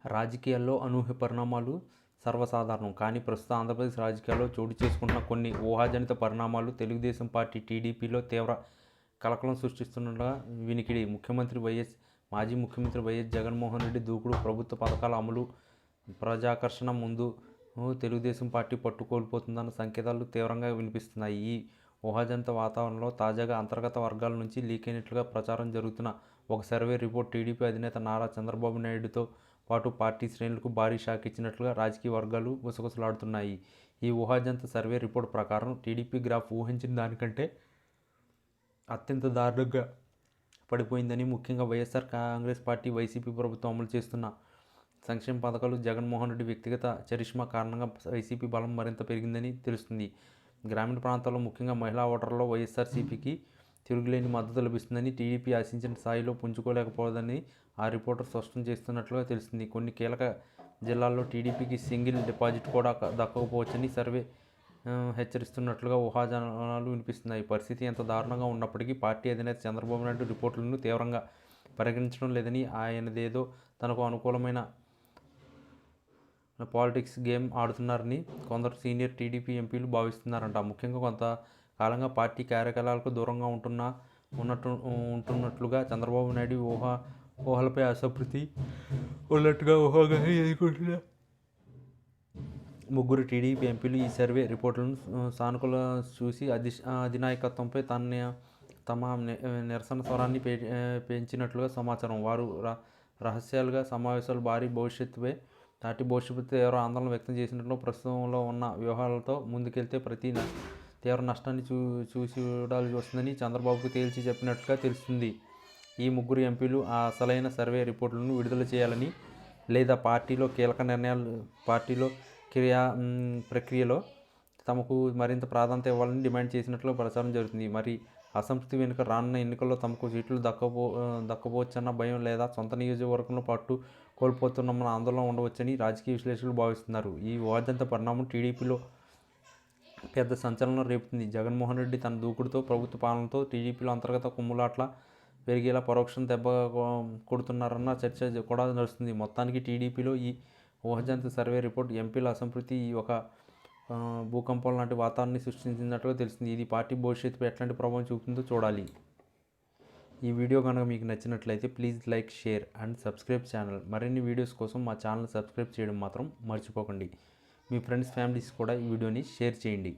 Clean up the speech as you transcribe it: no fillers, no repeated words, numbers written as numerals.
రాజకీయాల్లో అనూహ్య పరిణామాలు సర్వసాధారణం. కానీ ప్రస్తుతం ఆంధ్రప్రదేశ్ రాజకీయాల్లో చోటు చేసుకుంటున్న కొన్ని ఊహాజనిత పరిణామాలు తెలుగుదేశం పార్టీ టీడీపీలో తీవ్ర కలకలం సృష్టిస్తుండగా వినికిడి. మాజీ ముఖ్యమంత్రి వైఎస్ జగన్మోహన్ రెడ్డి దూకుడు ప్రభుత్వ పథకాల అమలు, ప్రజాకర్షణ ముందు తెలుగుదేశం పార్టీ పట్టు కోల్పోతుందన్న సంకేతాలు తీవ్రంగా వినిపిస్తున్నాయి. ఈ ఊహాజనిత వాతావరణంలో తాజాగా అంతర్గత వర్గాల నుంచి లీక్ అయినట్లుగా ప్రచారం జరుగుతున్న ఒక సర్వే రిపోర్ట్ టీడీపీ అధినేత నారా చంద్రబాబు నాయుడుతో పాటు పార్టీ శ్రేణులకు భారీ షాక్ ఇచ్చినట్లుగా రాజకీయ వర్గాలు గుసగుసలాడుతున్నాయి. ఈ ఊహాజనిత సర్వే రిపోర్ట్ ప్రకారం టీడీపీ గ్రాఫ్ ఊహించిన దానికంటే అత్యంత దారుణంగా పడిపోయిందని, ముఖ్యంగా వైఎస్ఆర్ కాంగ్రెస్ పార్టీ వైసీపీ ప్రభుత్వం అమలు చేస్తున్న సంక్షేమ పథకాలు, జగన్మోహన్ రెడ్డి వ్యక్తిగత చరిష్మా కారణంగా వైసీపీ బలం మరింత పెరిగిందని తెలుస్తుంది. గ్రామీణ ప్రాంతాల్లో ముఖ్యంగా మహిళా ఓటర్లలో వైఎస్ఆర్సీపీకి తిరుగులేని మద్దతు లభిస్తుందని, టీడీపీ ఆశించిన స్థాయిలో పుంజుకోలేకపోదని ఆ రిపోర్టర్ స్పష్టం చేస్తున్నట్లుగా తెలుస్తుంది. కొన్ని కీలక జిల్లాల్లో టీడీపీకి సింగిల్ డిపాజిట్ కూడా దక్కకపోవచ్చని సర్వే హెచ్చరిస్తున్నట్లుగా ఊహాజనాలు వినిపిస్తున్నాయి. పరిస్థితి ఎంత దారుణంగా ఉన్నప్పటికీ పార్టీ అధినేత చంద్రబాబు నాయుడు రిపోర్టులను తీవ్రంగా పరిగణించడం లేదని, ఆయనదేదో తనకు అనుకూలమైన పాలిటిక్స్ గేమ్ ఆడుతున్నారని కొందరు సీనియర్ టీడీపీ ఎంపీలు భావిస్తున్నారంట. ముఖ్యంగా కొంతకాలంగా పార్టీ కార్యకలాపాలకు దూరంగా ఉంటున్నట్లుగా చంద్రబాబు నాయుడు ఊహలపై అసంతృప్తి ఉన్నట్టుగా ఊహాగానే ఎదుర్కొంటున్న ముగ్గురు టీడీపీ ఎంపీలు ఈ సర్వే రిపోర్టులను సానుకూల చూసి అధినాయకత్వంపై తమ నిరసన స్వరాన్ని పెంచినట్లుగా సమాచారం. వారు రహస్యాలుగా సమావేశాలు పార్టీ భవిష్యత్తుపై తీవ్ర ఆందోళన వ్యక్తం చేసినట్లు, ప్రస్తుతంలో ఉన్న వ్యూహాలతో ముందుకెళ్తే తీవ్ర నష్టాన్ని చూడాల్సి వస్తుందని చంద్రబాబుకు తేల్చి చెప్పినట్లుగా తెలుస్తుంది. ఈ ముగ్గురు ఎంపీలు ఆ అసలైన సర్వే రిపోర్టులను విడుదల చేయాలని, లేదా పార్టీలో కీలక నిర్ణయాలు ప్రక్రియలో తమకు మరింత ప్రాధాన్యత ఇవ్వాలని డిమాండ్ చేసినట్లు ప్రచారం జరుగుతుంది. మరి అసంతృప్తి వెనుక రానున్న ఎన్నికల్లో తమకు సీట్లు దక్కకపోవచ్చన్న భయం, లేదా సొంత నియోజకవర్గంలో పట్టు కోల్పోతున్నామన్న ఆందోళన ఉండవచ్చని రాజకీయ విశ్లేషకులు భావిస్తున్నారు. ఈ ఊహాజనిత పరిణామం టీడీపీలో పెద్ద సంచలనం రేపుతుంది. జగన్మోహన్ రెడ్డి తన దూకుడుతో, ప్రభుత్వ పాలనతో టీడీపీలో అంతర్గత కుమ్ములాట్ల పెరిగేలా పరోక్షం దెబ్బ కొడుతున్నారన్న చర్చ కూడా నడుస్తుంది. మొత్తానికి టీడీపీలో ఈ ఊహాజనిత సర్వే రిపోర్ట్ ఎంపీల అసంతృప్తి ఒక భూకంపం లాంటి వాతావరణాన్ని సృష్టించినట్లుగా తెలుస్తుంది. ఇది పార్టీ భవిష్యత్తుపై ఎట్లాంటి ప్రభావం చూపుతుందో చూడాలి. ఈ వీడియో కనుక మీకు నచ్చినట్లయితే please like, share and subscribe channel. మరిన్ని వీడియోస్ కోసం మా ఛానల్ సబ్స్క్రైబ్ చేయడం మాత్రం మర్చిపోకండి. మీ ఫ్రెండ్స్, ఫ్యామిలీస్ కూడా ఈ వీడియోని షేర్ చేయండి.